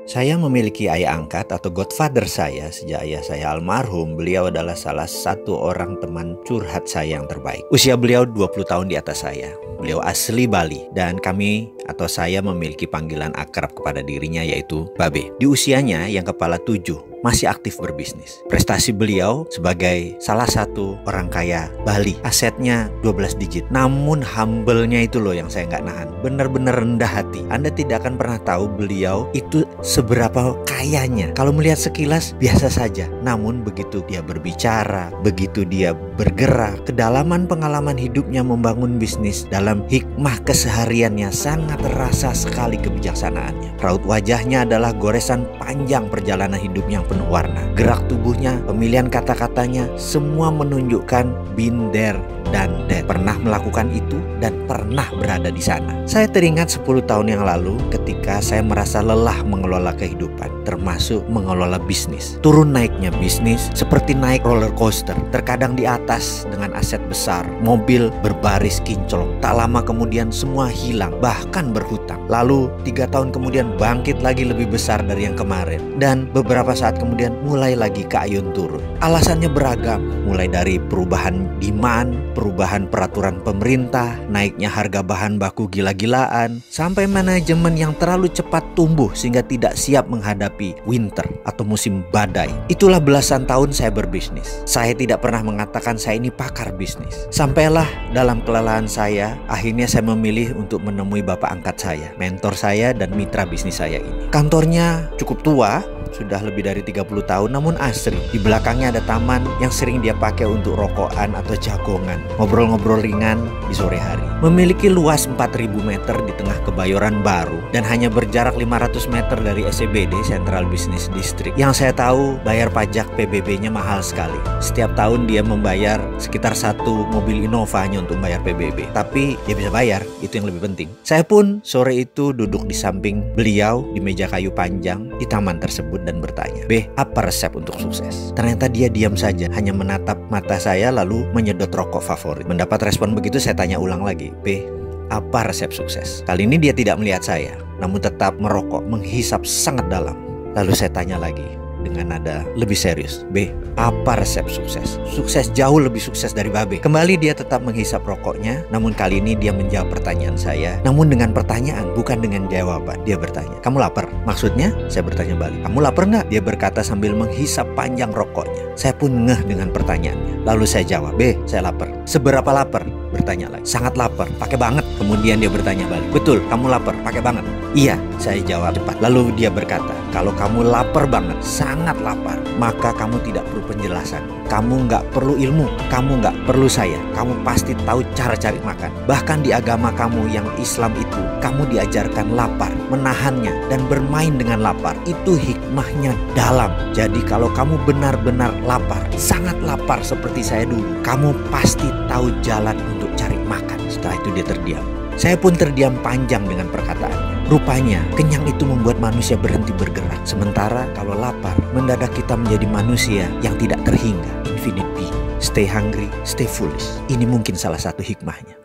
Saya memiliki ayah angkat atau godfather saya sejak ayah saya almarhum. Beliau adalah salah satu orang teman curhat saya yang terbaik. Usia beliau 20 tahun di atas saya. Beliau asli Bali dan kami atau saya memiliki panggilan akrab kepada dirinya yaitu Babe. Di usianya yang kepala 7 masih aktif berbisnis. Prestasi beliau sebagai salah satu orang kaya Bali. Asetnya 12 digit. Namun humble-nya itu loh yang saya nggak nahan. Benar-benar rendah hati. Anda tidak akan pernah tahu beliau itu seberapa kayanya. Kalau melihat sekilas biasa saja. Namun begitu dia berbicara, begitu dia bergerak, kedalaman pengalaman hidupnya membangun bisnis, dalam hikmah kesehariannya sangat terasa sekali kebijaksanaannya. Raut wajahnya adalah goresan panjang perjalanan hidup yang penuh warna. Gerak tubuhnya, pemilihan kata-katanya, semua menunjukkan been there dan that. Pernah melakukan itu dan pernah berada di sana. Saya teringat 10 tahun yang lalu ketika saya merasa lelah mengelola kehidupan, termasuk mengelola bisnis. Turun naiknya bisnis seperti naik roller coaster. Terkadang di atas dengan aset besar, mobil berbaris kinclong. Tak lama kemudian semua hilang, bahkan berhutang. Lalu 3 tahun kemudian bangkit lagi lebih besar dari yang kemarin. Dan beberapa saat kemudian mulai lagi ke ayun turun. Alasannya beragam, mulai dari perubahan demand, perubahan peraturan pemerintah, naiknya harga bahan baku gila-gilaan, sampai manajemen yang terlalu cepat tumbuh sehingga tidak siap menghadapi winter atau musim badai. Itulah belasan tahun saya berbisnis. Saya tidak pernah mengatakan saya ini pakar bisnis. Sampailah dalam kelelahan saya, akhirnya saya memilih untuk menemui bapak angkat saya, mentor saya dan mitra bisnis saya ini. Kantornya cukup tua, sudah lebih dari 30 tahun namun asri. Di belakangnya ada taman yang sering dia pakai untuk rokokan atau jagongan, ngobrol-ngobrol ringan di sore hari. Memiliki luas 4.000 meter di tengah Kebayoran Baru dan hanya berjarak 500 meter dari SCBD Central Business District. Yang saya tahu bayar pajak PBB-nya mahal sekali. Setiap tahun dia membayar sekitar 1 mobil Innova hanya untuk bayar PBB. Tapi dia bisa bayar, itu yang lebih penting. Saya pun sore itu duduk di samping beliau di meja kayu panjang di taman tersebut dan bertanya, "Be, apa resep untuk sukses?" Ternyata dia diam saja, hanya menatap mata saya lalu menyedot rokok favorit. Mendapat respon begitu, saya tanya ulang lagi, "Be, apa resep sukses?" Kali ini dia tidak melihat saya, namun tetap merokok, menghisap sangat dalam. Lalu saya tanya lagi dengan nada lebih serius, "Be, apa resep sukses?" Sukses jauh lebih sukses dari Babe. Kembali dia tetap menghisap rokoknya, namun kali ini dia menjawab pertanyaan saya. Namun dengan pertanyaan, bukan dengan jawaban. Dia bertanya, "Kamu lapar?" Maksudnya, saya bertanya balik, "Kamu lapar nggak?" Dia berkata sambil menghisap panjang rokoknya. Saya pun ngeh dengan pertanyaannya. Lalu saya jawab, "Be, saya lapar." "Seberapa lapar?" Bertanya lagi. "Sangat lapar, pakai banget." Kemudian dia bertanya balik, "Betul, kamu lapar, pakai banget?" "Iya," saya jawab cepat. Lalu dia berkata, "Kalau kamu lapar banget, sangat lapar, maka kamu tidak perlu penjelasan. Kamu nggak perlu ilmu, kamu nggak perlu saya. Kamu pasti tahu cara cari makan. Bahkan di agama kamu yang Islam itu, kamu diajarkan lapar, menahannya, dan bermain dengan lapar. Itu hikmahnya dalam. Jadi kalau kamu benar-benar lapar, sangat lapar seperti saya dulu, kamu pasti tahu jalan untuk cari makan." Setelah itu dia terdiam. Saya pun terdiam panjang dengan perkataannya. Rupanya kenyang itu membuat manusia berhenti bergerak. Sementara kalau lapar, mendadak kita menjadi manusia yang tidak terhingga. Infinite being. Stay hungry, stay foolish. Ini mungkin salah satu hikmahnya.